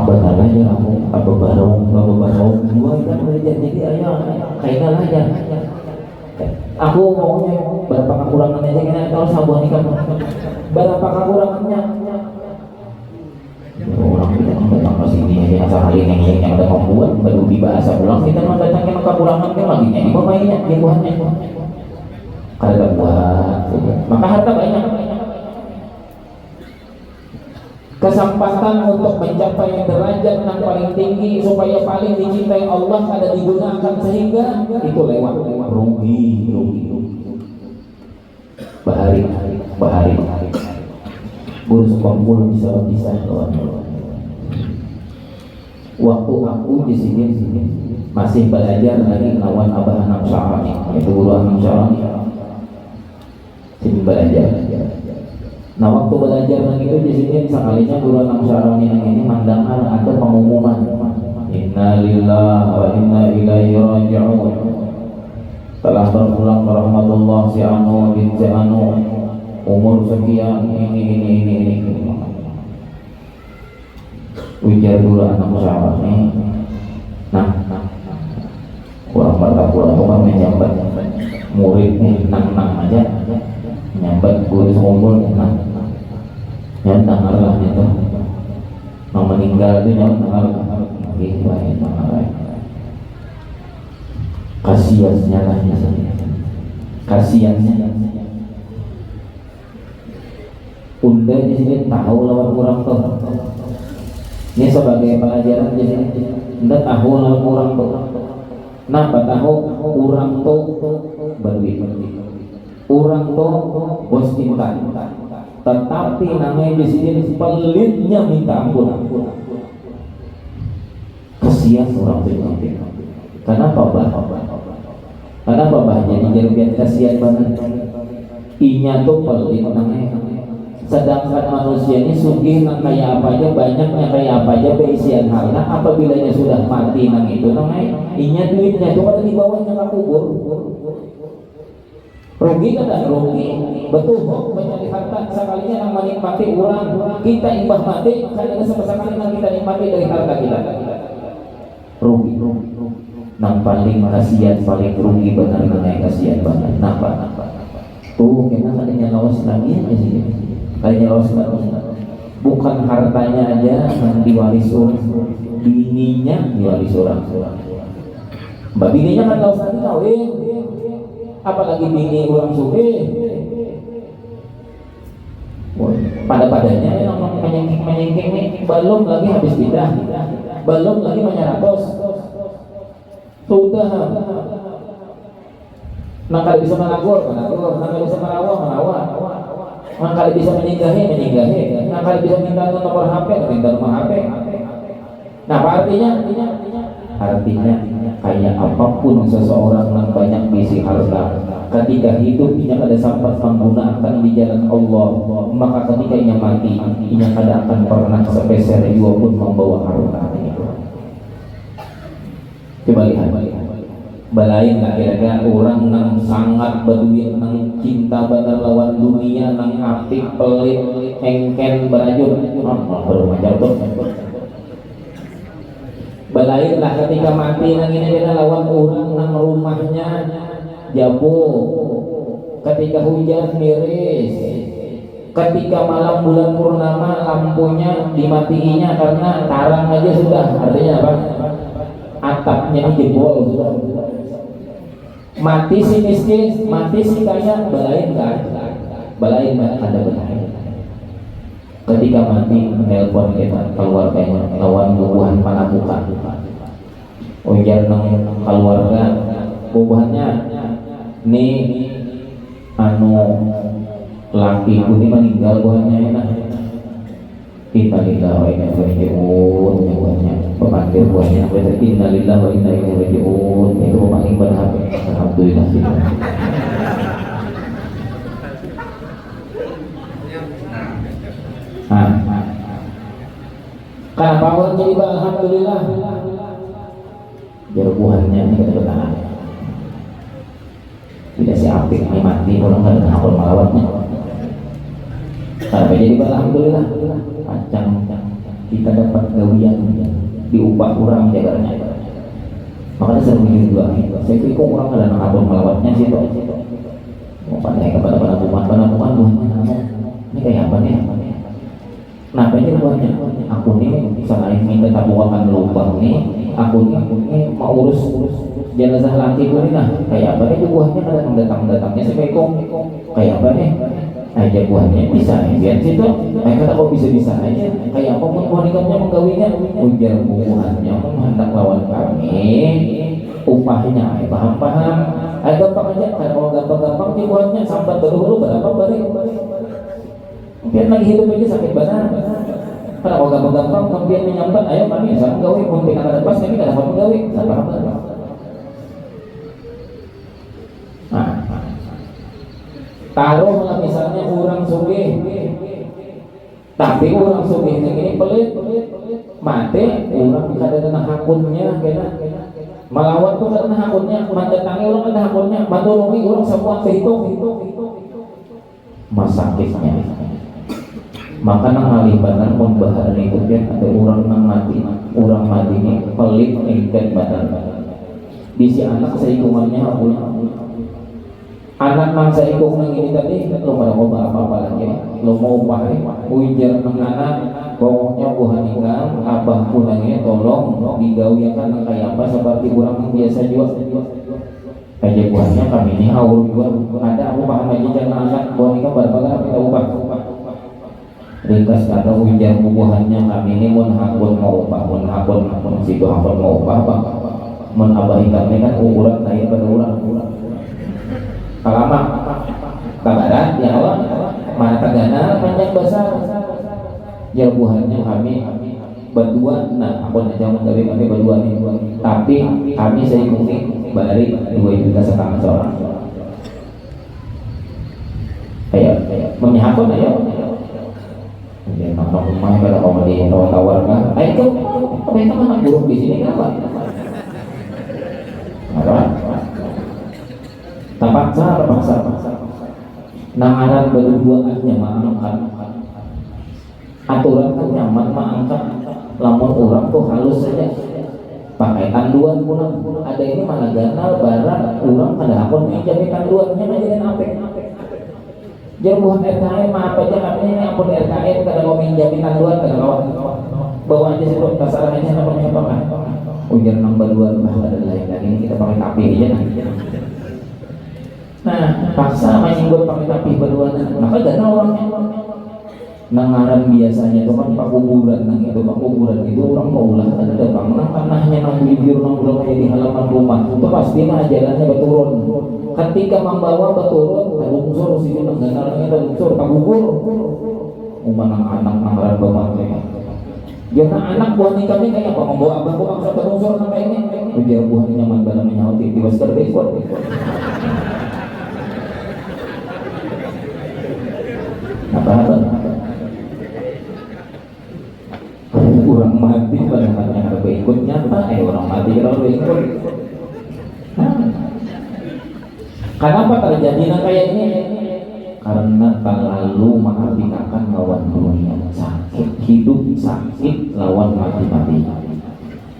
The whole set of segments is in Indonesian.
benar aja aku apa barong dua kan udah jadi ayo kayaknya lah ya aku maunya berapa kekurangannya aja kena kalau sabuan ikan berapa kekurangannya orang kita datang ke sini aja asal hari ini yang ada membuat baru dibahas pulang kita mau datangnya kekurangan kan lagi nya ibu mainnya buahnya kada buat maka harta banyak kesempatan untuk mencapai derajat yang paling tinggi supaya paling dicintai Allah ada digunakan sehingga itu lewat rugi bahari guru sekumpul bisa waktu aku di sini masih belajar dari lawan Abah Anam Syarani yaitu guru Anam Syarani sini belajar. Nah waktu belajar itu di sini sekalinya guru Anam Syarani ini mendengar ada pengumuman Inna lillahi wa inna ilaihi raji'un telah berpulang ke rahmatullah si Anu bin si Anu umur sekian ini ujar guru Anam Syarani nah kurang kurang menyambat murid nang aja nyambat guru sekumpul yang dengar lah itu mau meninggal itu yang dengar gitu kasihannya lah kasihannya Unda di sini tahu lawan orang tuh ini sebagai pelajaran di sini Unda tahu lawan orang tuh kenapa tahu orang tuh berwih orang tuh bos cinta tetapi namanya di sini pelitnya minta ampun kasihan orang itu kenapa jadi jadi kasihan banget inya tuh pelit namanya sedangkan manusia ini sugih nang kayak apa aja banyaknya kayak apa aja beisian harta apabila sudah mati nang itu namanya inya duitnya itu pada dibawanya ke kubur rugi kan tak rugi betul mencari harta sekalinya yang menikmati orang kita imbah mati karena sekali yang kita nikmati dari harta kita rugi nang paling kasihan paling rugi benar benar kasihan banget napa tuh kita tadinya lawas lagi di sini tadinya lawas lagi bukan hartanya aja yang diwaris orang bininya diwaris orang mbak bininya kan lawas lagi kawin apalagi bini orang sugih pada-padanya yang menyengking nih belum lagi habis pindah belum lagi menyeratos sudah nakal bisa mengagur nakal bisa merawat nakal bisa meninggahi nakal bisa minta nomor HP minta nomor HP nah apa artinya kayak apapun seseorang yang banyak bisi harta ketika hidupnya ada sempat menggunakan di jalan Allah maka ketika ia mati ia tidak akan pernah sepeser jua pun membawa harta coba lihat balain lah kira-kira orang yang sangat berduit yang cinta benar lawan dunia yang aktif pelit engken berajur baru macam tuh balain lah ketika mati nang ini kita lawan orang nang rumahnya jauh ketika hujan miris ketika malam bulan purnama lampunya dimatiinya karena tarang aja sudah artinya apa atapnya jebol sudah mati si miskin mati si kaya balain kan balain ada benar ketika mati menelpon kita keluarganya lawan bubuhan panabukan ujar nang keluarga bubuhannya nih anu laki ini meninggal buahnya enak innalillahi wa inna ilaihi raji'un buahnya pemanggil buahnya innalillahi wa inna ilaihi raji'un itu paling benar alhamdulillah kenapa Allah jadi alhamdulillah biar buahnya tidak benar tidak siapin ini mati orang nggak ada hafal malawatnya kenapa jadi alhamdulillah panjang kita dapat gawian diupah kurang jagarnya. Makanya saya mikir juga, saya kira kok orang ada abon melawatnya sih tuh. Mau pandai kepada penampungan buahnya ini kayak apa nih? Nah, banyak buahnya. Aku nih selain minta tabungan lubang nih, aku nih mau urus jenazah lakiku nih, nah kayak apa nih buahnya ada datangnya sih kayak apa nih? Aja buahnya bisa biar situ. Kata kok bisa aja. Kayak apa pun wanitanya menggawinya, ujar buahnya hendak lawan kami. Upahnya paham. Gampang aja. Kalau gampang buahnya sambat dulu berapa balik. Biar lagi hidup aja sakit banget. Kalau gampang kemudian menyambat, ayo kami sama gawe mungkin akan pas kami tidak dapat menggawe. Paham. Taruhlah misalnya orang sugih, tapi orang sugih ini pelit, mati orang kadang hakunnya, kena melawat tuh karena hakunnya, mendatangi orang ada hakunnya, matulungi orang semua kehitung, masakitnya. Maka nang ngalibanan pembaharan ikutnya ada orang nang mati ini pelit ingkar badan. Di si anak seikungannya anak mangsa ikut nang ini tadi lo pada mau apa lagi lo mau upah ujar nang anak pokoknya buhaningan abah punangnya tolong digawiakan nang kayak apa seperti orang biasa juga aja buahnya kami ini awal juga ada aku paham aja jangan anak buhaningan berapa kita upah ringkas kata ujar buahannya kami ini mun hakun mau upah mun situ hakun mau upah mun abah ikan kan ukuran lain pada orang Kalama, kabaran, ya Allah, mana tagana panjang besar. Ya buahnya kami berdua, nah aku aja menggawe kami berdua nih. Tapi kami saya ikuti bari 2,5 juta seorang. Ayo, menyahakun ayo. Ya nonton rumah kalau kamu di tawar kan. Ayo, mereka mana buruk di sini kenapa? Terpaksa nangaran berduaannya mengangkat aturan kan nyaman mengangkat lamun orang tuh halus saja pakai tanduan pulang ada ini mana ganal barang orang kada hakun jadi tanduannya jadi apik jadi buat RKM apa aja katanya ini ampun RKM kada mau minjamin tanduan kada kawan bawa aja sebelum kasaran aja namanya apa ujar nomor 2 bah ada lain lagi ini kita pakai kapi aja nanti. Nah, paksa menyinggung pakai tapi berdua, maka dana orangnya nangaran biasanya itu kan pak kuburan, itu orang mau ulah ada bangunan tanahnya nang bibir nang kayak di halaman rumah, itu pasti mah jalannya berturun. Ketika membawa berturun, lungsur sini nanggarannya lungsur pak kubur, anak nangaran bawa jangan anak buah nikah ini kayak apa membawa abang buang satu lungsur sampai ini, ujar buah nyaman barang menyauti di waster besok. Apa orang mati pada matanya harus ikut nyata orang mati kalau ikut kenapa terjadi kayak ini karena terlalu mengabdikan lawan dunia sakit hidup sakit lawan mati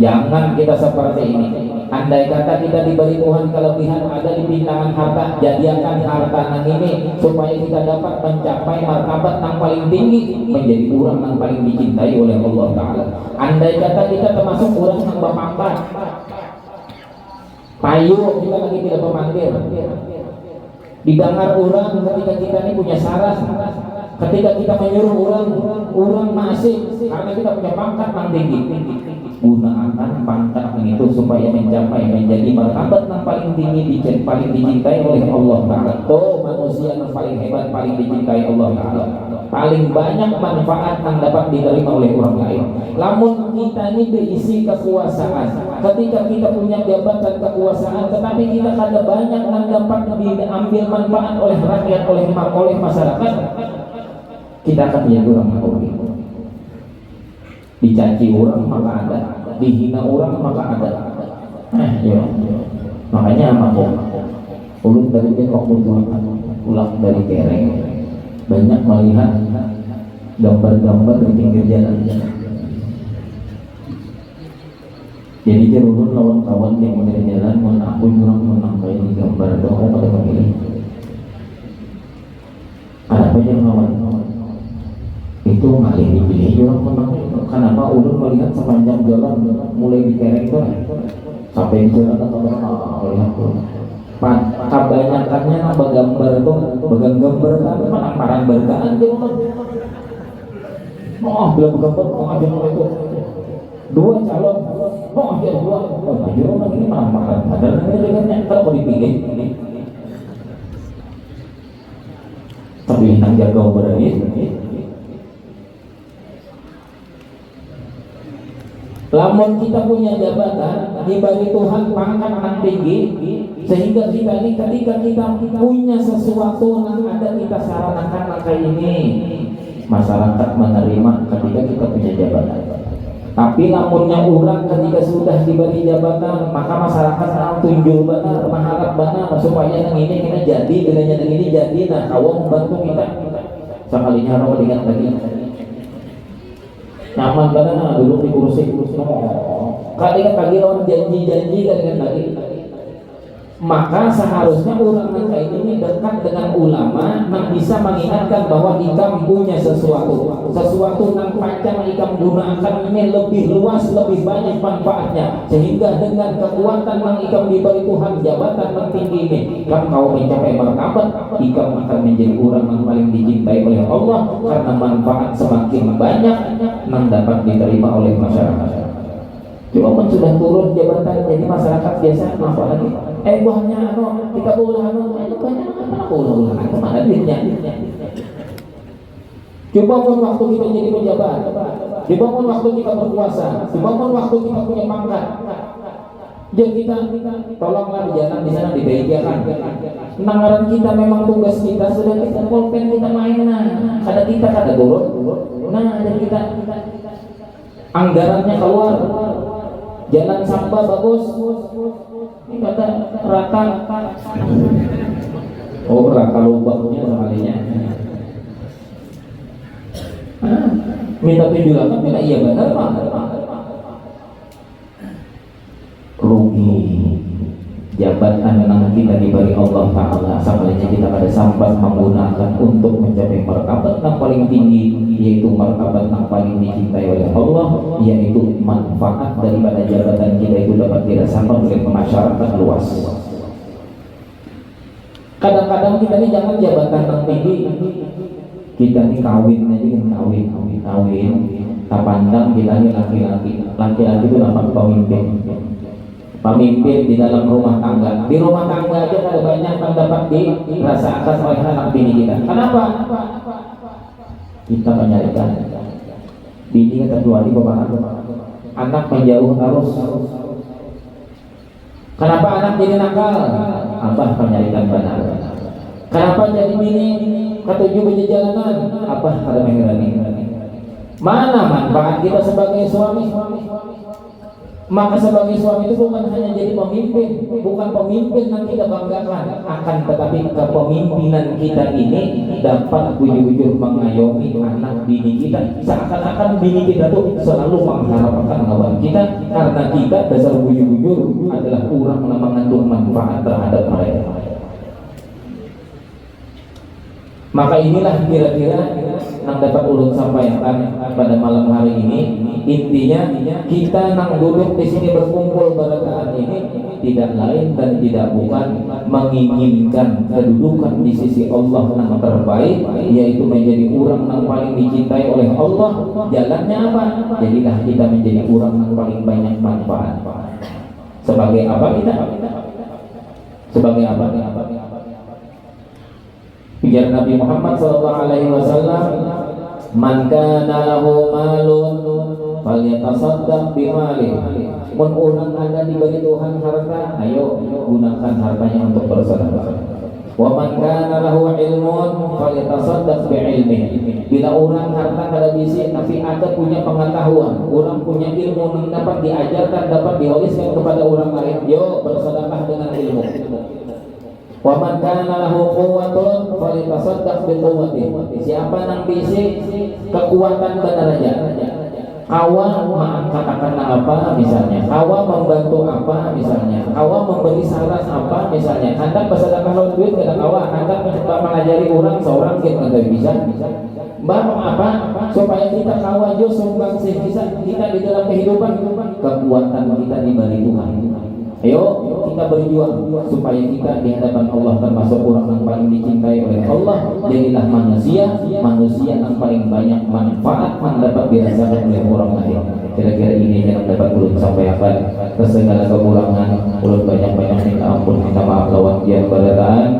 jangan kita seperti ini. Andai kata kita diberi Tuhan kelebihan ada di pintangan harta, jadikan harta nang ini supaya kita dapat mencapai martabat yang paling tinggi, menjadi orang yang paling dicintai oleh Allah Ta'ala. Andai kata kita termasuk orang yang berpangkat payu, kita lagi tidak pemanggil didengar orang ketika kita ini punya saran, ketika kita menyuruh orang masih karena kita punya pangkat yang tinggi. Gunakan pangkat itu supaya mencapai menjadi martabat yang paling tinggi paling dicintai oleh Allah Ta'ala. Tuh manusia yang paling hebat paling dicintai Allah Ta'ala, paling banyak manfaat yang dapat diterima oleh orang lain. Namun kita ini diisi kekuasaan, ketika kita punya jabatan kekuasaan tetapi kita ada banyak yang dapat diambil manfaat oleh rakyat, oleh masyarakat, kita akan menjadi orang yang dicaci orang maka ada, dihina orang maka ada. Ya. Makanya apa? Ulun dari dia waktu pulang dari Kereng banyak melihat gambar-gambar di pinggir jalan. Jadi turun lawan kawan yang menjadi jalan mun aku kurang menang kayak di gambar doang pada memilih. Ada banyak lawan itu ngalih dipilih orang menang. Kenapa ulun melihat sepanjang jalan mulai dikerek itu sampai di jalan atau melihat tuh. Kebanyakannya begambar tuh, begambar tapi menang parang berkaan dia belum gambar aja itu dua calon aja dua maju orang ini makan padahal ini dengannya kalau mau dipilih tapi nang jaga berani lamun kita punya jabatan dibagi Tuhan pangkat yang tinggi sehingga kita ini ketika kita punya sesuatu yang ada kita saranakan kayak ini masyarakat menerima ketika kita punya jabatan. Tapi lamunnya orang ketika sudah diberi jabatan maka masyarakat harus tunjuk benar, mengharap benar supaya yang ini kita jadi, dengan yang ini jadi. Nah, kawan membantu kita. Sekalinya orang ingat lagi. Nyaman benar dulu di kursi. Kadang pagi orang janji-janji kadang lagi. Maka seharusnya orang kayak ini dekat dengan ulama yang bisa mengingatkan bahwa ikam punya sesuatu yang panjang ikam gunakan ini lebih luas, lebih banyak manfaatnya, sehingga dengan kekuatan yang ikam diberi Tuhan jabatan yang tinggi ini kan kau mencapai martabat ikam akan menjadi orang yang paling dicintai oleh Allah karena manfaat semakin banyak yang dapat diterima oleh masyarakat. Cuma pun sudah turun jabatan jadi masyarakat biasa apa lagi? Buahnya kita boleh itu banyak apa boleh kemana duitnya? Coba pun waktu kita jadi pejabat, coba pun waktu kita berkuasa, coba pun waktu kita punya pangkat. Jadi kita tolonglah jalan di sana dibejakan. Nangaran kita memang tugas kita sudah kita pulpen kita main ada kita kada turun. Nah ada kita anggarannya keluar. Jalan sampah bagus, ini kata rata, rata lubangnya sekalinya. Minta tunjukan, minta iya benar pak. Rugi jabatan yang kita diberi Allah Ta'ala sekalinya kita pada sampai menggunakan untuk mencapai martabat yang paling tinggi, yaitu martabat yang paling dicintai oleh Allah, yaitu manfaat daripada jabatan kita itu dapat dirasakan oleh masyarakat luas. Kadang-kadang kita ini jangan jabatan yang tinggi, kita ini kawin aja kan kawin tak pandang kita ini laki-laki itu dapat pemimpin di dalam rumah tangga. Di rumah tangga aja ada banyak yang dapat dirasakan oleh anak bini kita. Kenapa? Kita menyarikan bini kecuali bapak anak menjauh arus. Kenapa anak jadi nakal? Abah menyarikan benar. Kenapa jadi bini ketujuh berjalanan? Abah kada mengerani. Mana manfaat kita sebagai suami? Maka sebagai suami itu bukan hanya jadi pemimpin, bukan pemimpin yang kita banggakan, akan tetapi kepemimpinan kita ini dapat bujur-bujur mengayomi anak bini kita. Seakan-akan bini kita tuh selalu mengharapkan kawan kita, karena kita dasar bujur-bujur adalah kurang mengandung manfaat terhadap mereka. Maka inilah kira-kira yang dapat ulun sampaikan pada malam hari ini. Intinya kita yang duduk di sini berkumpul pada saat ini tidak lain dan tidak bukan menginginkan kedudukan di sisi Allah yang terbaik, yaitu menjadi orang yang paling dicintai oleh Allah. Jalannya apa? Jadilah kita menjadi orang yang paling banyak manfaat. Sebagai apa kita? Sebagai apa? Ujar Nabi Muhammad SAW, man kana lahu malun falyatasaddaq bimali. Mun urang ada diberi Tuhan harta, ayo gunakan hartanya untuk bersedekah. Wa man kana lahu ilmun falyatasaddaq bi'ilmihi. Bila orang harta kada bisa tapi ada punya pengetahuan, orang punya ilmu yang dapat diajarkan, dapat diwariskan kepada orang lain, yo bersedekah dengan ilmu. Wa man kana lahu quwwatun falyatasaddaq bi quwwatihi. Siapa yang bisa kekuatan benar aja. Hawa katakanlah apa misalnya, Hawa membantu apa misalnya, Hawa memberi saran apa misalnya, hendak bersedekah lawan duit kadang Hawa, hendak mengajari orang seorang kita nggak bisa. Baru apa? Supaya kita kawajo sumbang bisa kita di dalam kehidupan kekuatan kita di balik Tuhan. Ayo kita berjuang supaya kita di hadapan Allah termasuk orang yang paling dicintai oleh Allah. Jadilah manusia yang paling banyak manfaat mendapat dirasakan oleh orang lain. Kira-kira ini yang dapat ulun sampaikan. Segala kekurangan ulun banyak-banyak minta ampun, minta maaf lawan biar berataan.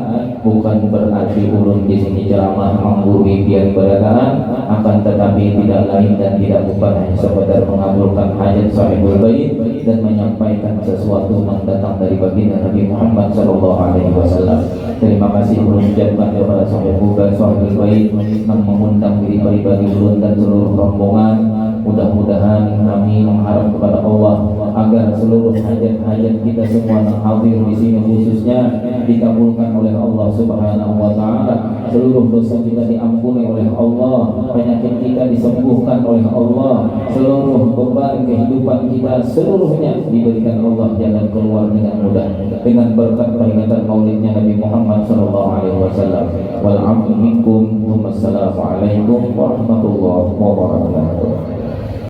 Bukan berarti ulun di sini ceramah menggurui biar berataan, akan tetapi tidak lain dan tidak bukan hanya sekedar mengabulkan hajat sahibul bait dan menyampaikan sesuatu yang datang dari baginda Nabi Muhammad SAW. Terima kasih ulun ucapkan kepada sahibul bait yang mengundang diri pribadi ulun dan seluruh rombongan. Mudah-mudahan kami mengharap kepada Allah agar seluruh hajat-hajat kita semua yang hadir di sini khususnya dikabulkan oleh Allah Subhanahu wa taala. Seluruh dosa kita diampuni oleh Allah, penyakit kita disembuhkan oleh Allah, seluruh beban kehidupan kita seluruhnya diberikan Allah jalan keluar dengan mudah dengan berkat peringatan maulidnya Nabi Muhammad sallallahu alaihi wasallam. Wal 'afwu minkum. Wassalamualaikum warahmatullahi wabarakatuh.